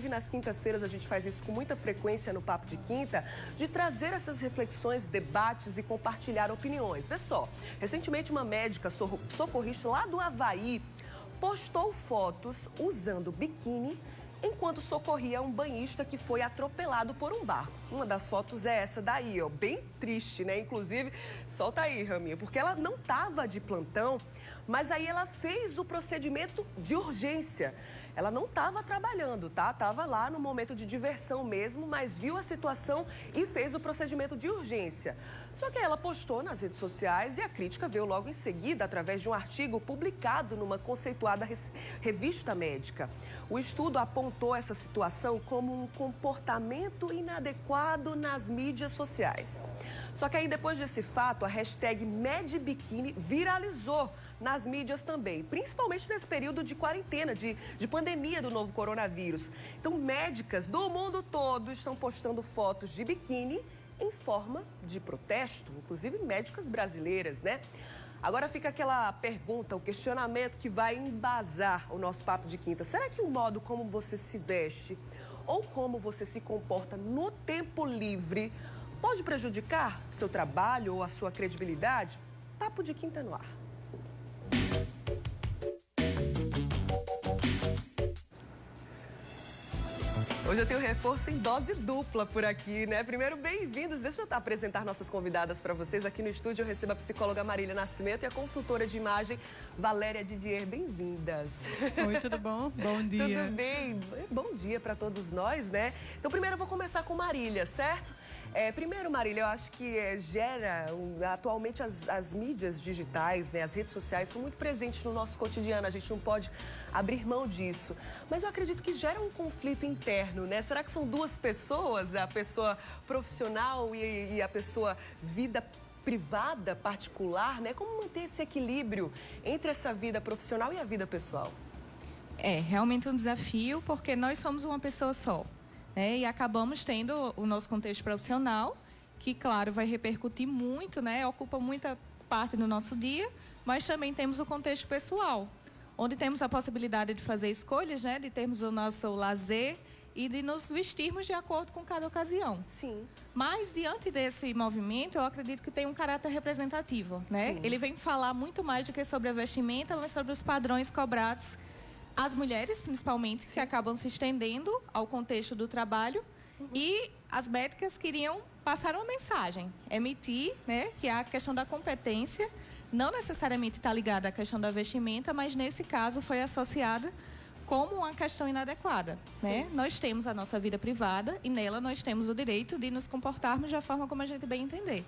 inclusive nas quintas-feiras a gente faz isso com muita frequência no Papo de Quinta, de trazer essas reflexões, debates e compartilhar opiniões. Vê só, recentemente uma médica socorrista lá do Havaí postou fotos usando biquíni enquanto socorria um banhista que foi atropelado por um barco. Uma das fotos é essa daí, ó, bem triste, né? Inclusive, solta aí, Raminha, porque ela não estava de plantão, mas aí ela fez o procedimento de urgência. Ela não estava trabalhando, tá? Estava lá no momento de diversão mesmo, mas viu a situação e fez o procedimento de urgência. Só que ela postou nas redes sociais e a crítica veio logo em seguida através de um artigo publicado numa conceituada revista médica. O estudo apontou essa situação como um comportamento inadequado nas mídias sociais. Só que aí depois desse fato, a hashtag MedBikini viralizou nas mídias também, principalmente nesse período de quarentena, de pandemia do novo coronavírus. Então, médicas do mundo todo estão postando fotos de biquíni em forma de protesto, inclusive médicas brasileiras, né? Agora fica aquela pergunta, o questionamento que vai embasar o nosso Papo de Quinta. Será que o modo como você se veste ou como você se comporta no tempo livre pode prejudicar seu trabalho ou a sua credibilidade? Papo de Quinta no ar. Hoje eu tenho reforço em dose dupla por aqui, né? Primeiro, bem-vindos. Deixa eu apresentar nossas convidadas para vocês. Aqui no estúdio eu recebo a psicóloga Marília Nascimento e a consultora de imagem Valéria Didier. Bem-vindas. Oi, tudo bom? Bom dia. Tudo bem? Bom dia para todos nós, né? Então, primeiro eu vou começar com Marília, certo? Primeiro, Marília, eu acho que atualmente as mídias digitais, né, as redes sociais são muito presentes no nosso cotidiano, a gente não pode abrir mão disso. Mas eu acredito que gera um conflito interno, né? Será que são duas pessoas, a pessoa profissional e a pessoa vida privada, particular, né? Como manter esse equilíbrio entre essa vida profissional e a vida pessoal? É realmente um desafio, porque nós somos uma pessoa só. E acabamos tendo o nosso contexto profissional, que, claro, vai repercutir muito, né? Ocupa muita parte do nosso dia, mas também temos o contexto pessoal, onde temos a possibilidade de fazer escolhas, né? De termos o nosso lazer e de nos vestirmos de acordo com cada ocasião. Sim. Mas, diante desse movimento, eu acredito que tem um caráter representativo, né? Sim. Ele vem falar muito mais do que sobre a vestimenta, mas sobre os padrões cobrados às mulheres, principalmente, que acabam se estendendo ao contexto do trabalho. E as médicas queriam passar uma mensagem, emitir, né, que a questão da competência não necessariamente está ligada à questão da vestimenta, mas nesse caso foi associada como uma questão inadequada, né? Nós temos a nossa vida privada e nela nós temos o direito de nos comportarmos da forma como a gente bem entender.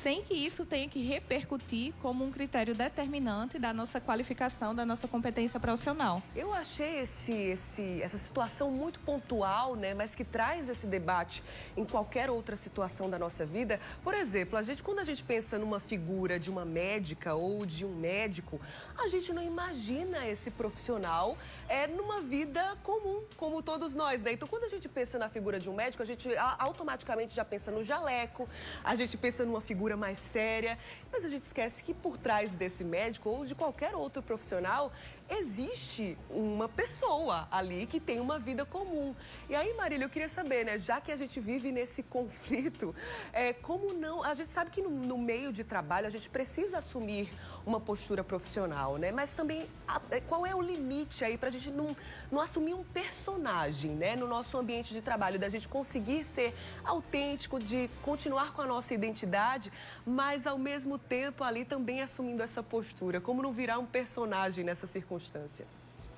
Sem que isso tenha que repercutir como um critério determinante da nossa qualificação, da nossa competência profissional. Eu achei essa situação muito pontual, né? Mas que traz esse debate em qualquer outra situação da nossa vida. Por exemplo, quando a gente pensa numa figura de uma médica ou de um médico, a gente não imagina esse profissional numa vida comum, como todos nós, né? Então, quando a gente pensa na figura de um médico, a gente automaticamente já pensa no jaleco, a gente pensa numa figura mais séria, mas a gente esquece que por trás desse médico ou de qualquer outro profissional, existe uma pessoa ali que tem uma vida comum. E aí, Marília, eu queria saber, né? Já que a gente vive nesse conflito, como não... A gente sabe que no meio de trabalho a gente precisa assumir uma postura profissional, né? Mas também, qual é o limite aí pra gente não assumir um personagem, né, no nosso ambiente de trabalho, da gente conseguir ser autêntico, de continuar com a nossa identidade, mas ao mesmo tempo ali também assumindo essa postura, como não virar um personagem nessa circunstância?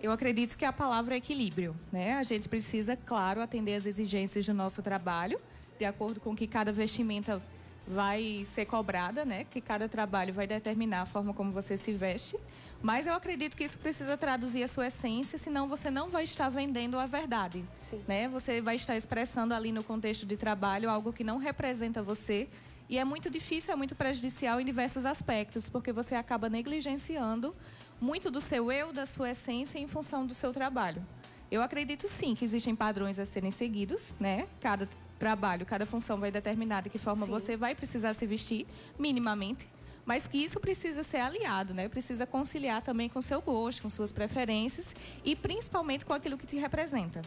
Eu acredito que a palavra é equilíbrio, né? A gente precisa, claro, atender às exigências do nosso trabalho, de acordo com que cada vestimenta vai ser cobrada, né? Que cada trabalho vai determinar a forma como você se veste. Mas eu acredito que isso precisa traduzir a sua essência, senão você não vai estar vendendo a verdade. Né? Você vai estar expressando ali no contexto de trabalho algo que não representa você. E é muito difícil, é muito prejudicial em diversos aspectos, porque você acaba negligenciando muito do seu eu, da sua essência em função do seu trabalho. Eu acredito sim que existem padrões a serem seguidos, né? Cada trabalho, cada função vai determinar de que forma você vai precisar se vestir, minimamente, mas que isso precisa ser aliado, né? Precisa conciliar também com o seu gosto, com suas preferências e principalmente com aquilo que te representa.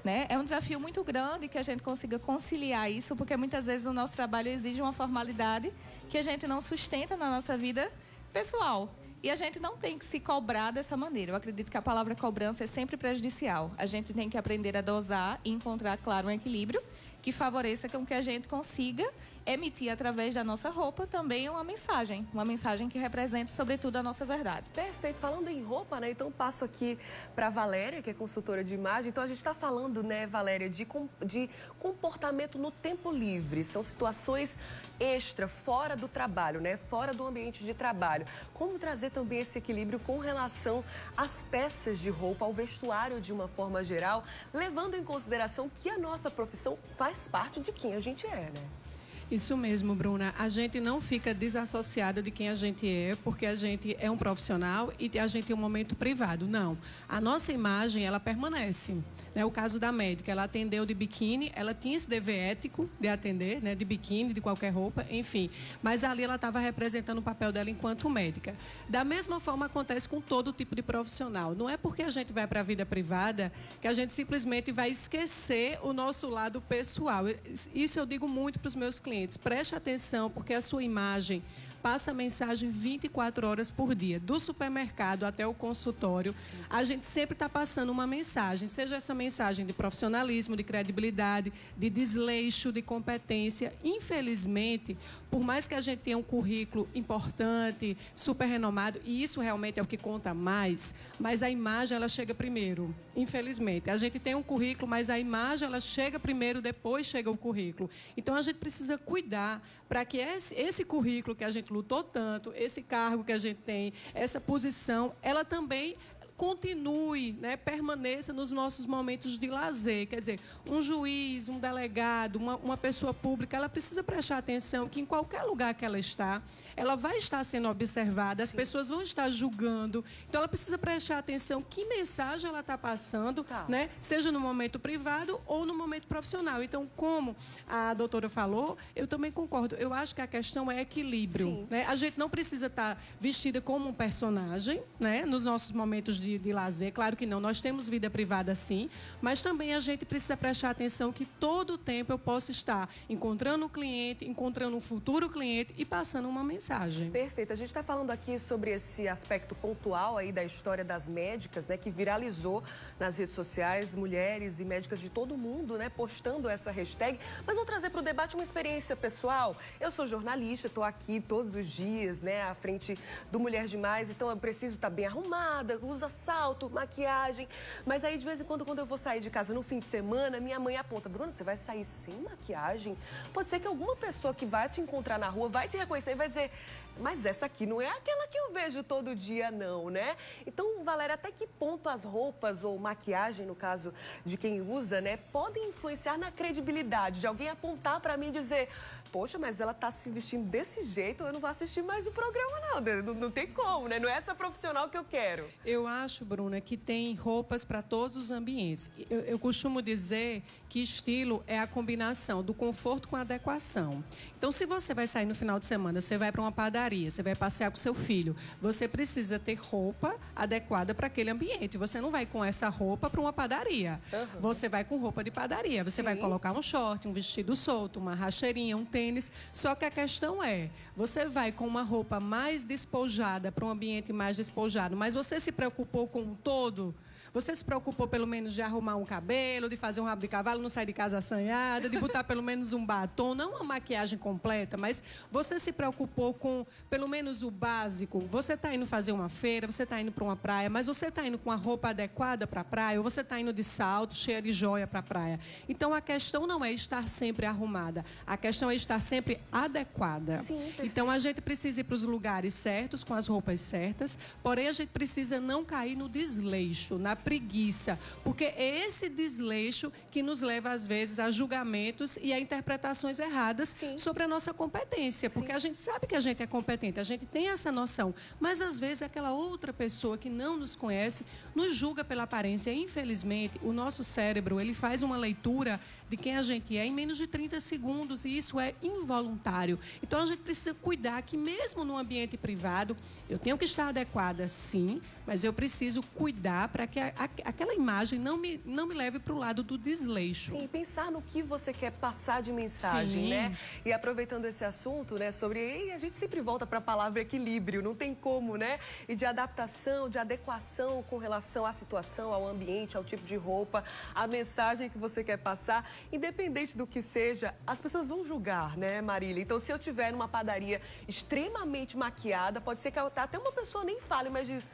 né? É um desafio muito grande que a gente consiga conciliar isso, porque muitas vezes o nosso trabalho exige uma formalidade que a gente não sustenta na nossa vida pessoal. E a gente não tem que se cobrar dessa maneira. Eu acredito que a palavra cobrança é sempre prejudicial. A gente tem que aprender a dosar e encontrar, claro, um equilíbrio que favoreça com que a gente consiga emitir através da nossa roupa também uma mensagem que represente, sobretudo, a nossa verdade. Perfeito. Falando em roupa, né? Então passo aqui para a Valéria, que é consultora de imagem. Então a gente está falando, né, Valéria, de comportamento no tempo livre. São situações extra, fora do trabalho, né? Fora do ambiente de trabalho. Como trazer também esse equilíbrio com relação às peças de roupa, ao vestuário de uma forma geral, levando em consideração que a nossa profissão faz parte de quem a gente é, né? Isso mesmo, Bruna. A gente não fica desassociada de quem a gente é, porque a gente é um profissional e a gente tem um momento privado. Não. A nossa imagem, ela permanece. Né? O caso da médica, ela atendeu de biquíni, ela tinha esse dever ético de atender, né? De biquíni, de qualquer roupa, enfim. Mas ali ela estava representando o papel dela enquanto médica. Da mesma forma acontece com todo tipo de profissional. Não é porque a gente vai para a vida privada que a gente simplesmente vai esquecer o nosso lado pessoal. Isso eu digo muito para os meus clientes. Preste atenção, porque a sua imagem passa mensagem 24 horas por dia, do supermercado até o consultório. A gente sempre está passando uma mensagem, seja essa mensagem de profissionalismo, de credibilidade, de desleixo, de competência. Infelizmente, por mais que a gente tenha um currículo importante, super renomado, e isso realmente é o que conta mais, mas a imagem ela chega primeiro, infelizmente. A gente tem um currículo, mas a imagem ela chega primeiro, depois chega o currículo. Então a gente precisa cuidar para que esse currículo que a gente lutou tanto, esse cargo que a gente tem, essa posição, ela também continue, né, permaneça nos nossos momentos de lazer. Quer dizer, um juiz, um delegado, uma pessoa pública, ela precisa prestar atenção que em qualquer lugar que ela está, ela vai estar sendo observada, as pessoas vão estar julgando. Então, ela precisa prestar atenção que mensagem ela está passando, né, seja no momento privado ou no momento profissional. Então, como a doutora falou, eu também concordo. Eu acho que a questão é equilíbrio. Né? A gente não precisa estar vestida como um personagem, né, nos nossos momentos de lazer, claro que não, nós temos vida privada sim, mas também a gente precisa prestar atenção que todo o tempo eu posso estar encontrando um cliente, encontrando um futuro cliente e passando uma mensagem. Perfeito, a gente está falando aqui sobre esse aspecto pontual aí da história das médicas, né, que viralizou nas redes sociais, mulheres e médicas de todo mundo, né, postando essa hashtag, mas vou trazer para o debate uma experiência pessoal. Eu sou jornalista, estou aqui todos os dias, né, à frente do Mulher Demais, então eu preciso estar bem arrumada, usa salto, maquiagem, mas aí de vez em quando eu vou sair de casa no fim de semana, minha mãe aponta: Bruna, você vai sair sem maquiagem? Pode ser que alguma pessoa que vai te encontrar na rua vai te reconhecer e vai dizer: mas essa aqui não é aquela que eu vejo todo dia não, né? Então, Valéria, até que ponto as roupas ou maquiagem, no caso de quem usa, né, podem influenciar na credibilidade de alguém apontar para mim e dizer: poxa, mas ela tá se vestindo desse jeito, eu não vou assistir mais o programa não tem como, né? Não é essa profissional que eu quero. Eu acho, Bruna, que tem roupas para todos os ambientes. Eu costumo dizer que estilo é a combinação do conforto com a adequação. Então, se você vai sair no final de semana, você vai para uma padaria, você vai passear com seu filho, você precisa ter roupa adequada para aquele ambiente. Você não vai com essa roupa para uma padaria. Você vai com roupa de padaria. Você vai colocar um short, um vestido solto, uma racheirinha, um tênis. Só que a questão é, você vai com uma roupa mais despojada para um ambiente mais despojado, mas você se preocupou com o todo? Você se preocupou pelo menos de arrumar um cabelo, de fazer um rabo de cavalo, não sair de casa assanhada, de botar pelo menos um batom, não uma maquiagem completa, mas você se preocupou com pelo menos o básico. Você está indo fazer uma feira, você está indo para uma praia, mas você está indo com a roupa adequada para a praia, ou você está indo de salto, cheia de joia para a praia. Então, a questão não é estar sempre arrumada, a questão é estar sempre adequada. Sim, então, a gente precisa ir para os lugares certos, com as roupas certas, porém, a gente precisa não cair no desleixo, na preguiça, porque é esse desleixo que nos leva, às vezes, a julgamentos e a interpretações erradas sobre a nossa competência, porque a gente sabe que a gente é competente, a gente tem essa noção, mas, às vezes, aquela outra pessoa que não nos conhece nos julga pela aparência. Infelizmente, o nosso cérebro, ele faz uma leitura de quem a gente é em menos de 30 segundos e isso é involuntário. Então, a gente precisa cuidar que, mesmo no ambiente privado, eu tenho que estar adequada, sim, mas eu preciso cuidar para que aquela imagem não me leve para o lado do desleixo. Sim, pensar no que você quer passar de mensagem, Sim. né? E aproveitando esse assunto, né, sobre... a gente sempre volta para a palavra equilíbrio, não tem como, né? E de adaptação, de adequação com relação à situação, ao ambiente, ao tipo de roupa, a mensagem que você quer passar, independente do que seja, as pessoas vão julgar, né, Marília? Então, se eu estiver numa padaria extremamente maquiada, pode ser que até uma pessoa nem fale, mas diz...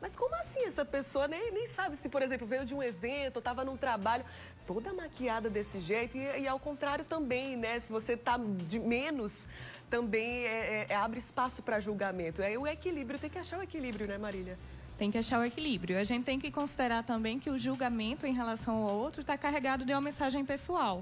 Mas como assim essa pessoa nem sabe se, por exemplo, veio de um evento, estava num trabalho, toda maquiada desse jeito e ao contrário também, né? Se você está de menos, também abre espaço para julgamento. É o equilíbrio, tem que achar o equilíbrio, né, Marília? Tem que achar o equilíbrio. A gente tem que considerar também que o julgamento em relação ao outro está carregado de uma mensagem pessoal.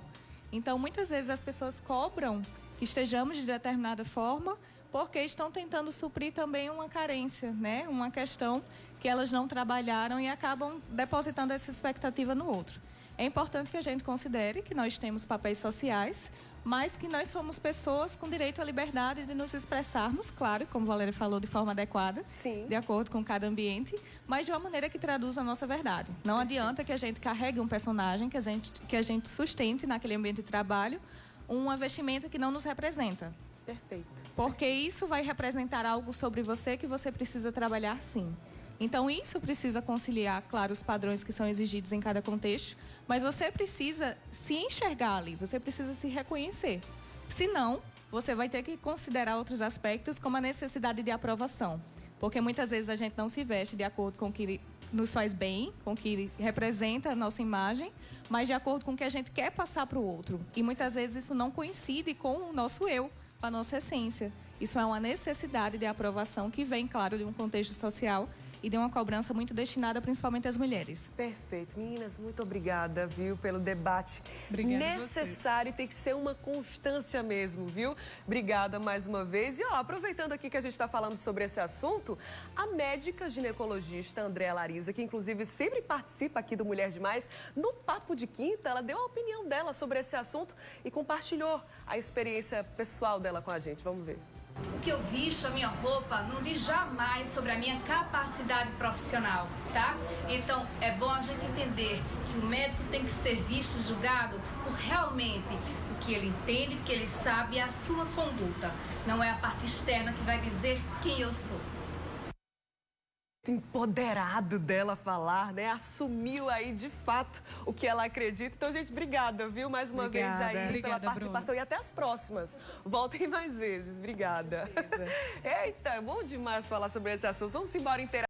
Então, muitas vezes as pessoas cobram que estejamos de determinada forma porque estão tentando suprir também uma carência, né? Uma questão que elas não trabalharam e acabam depositando essa expectativa no outro. É importante que a gente considere que nós temos papéis sociais, mas que nós somos pessoas com direito à liberdade de nos expressarmos, claro, como a Valéria falou, de forma adequada, Sim. de acordo com cada ambiente, mas de uma maneira que traduza a nossa verdade. Não adianta que a gente carregue um personagem, que a gente sustente naquele ambiente de trabalho, uma vestimenta que não nos representa. Perfeito. Porque isso vai representar algo sobre você que você precisa trabalhar, sim. Então, isso precisa conciliar, claro, os padrões que são exigidos em cada contexto, mas você precisa se enxergar ali, você precisa se reconhecer. Senão, você vai ter que considerar outros aspectos, como a necessidade de aprovação. Porque muitas vezes a gente não se veste de acordo com o que nos faz bem, com o que representa a nossa imagem, mas de acordo com o que a gente quer passar para o outro. E muitas vezes isso não coincide com o nosso eu, com a nossa essência. Isso é uma necessidade de aprovação que vem, claro, de um contexto social e de uma cobrança muito destinada principalmente às mulheres. Perfeito. Meninas, muito obrigada, viu, pelo debate Obrigada necessário e tem que ser uma constância mesmo, viu? Obrigada mais uma vez. E, ó, aproveitando aqui que a gente está falando sobre esse assunto, a médica ginecologista Andréa Larisa, que inclusive sempre participa aqui do Mulher Demais, no Papo de Quinta, ela deu a opinião dela sobre esse assunto e compartilhou a experiência pessoal dela com a gente. Vamos ver. O que eu visto, a minha roupa, não diz jamais sobre a minha capacidade profissional, tá? Então, é bom a gente entender que o médico tem que ser visto e julgado por realmente o que ele entende, o que ele sabe e a sua conduta. Não é a parte externa que vai dizer quem eu sou. Empoderado dela falar, né? Assumiu aí de fato o que ela acredita. Então, gente, obrigada, viu? Mais uma vez aí Obrigada, pela participação. Bruno. E até as próximas. Voltem mais vezes. Obrigada. Eita, é bom demais falar sobre esse assunto. Vamos embora interagir.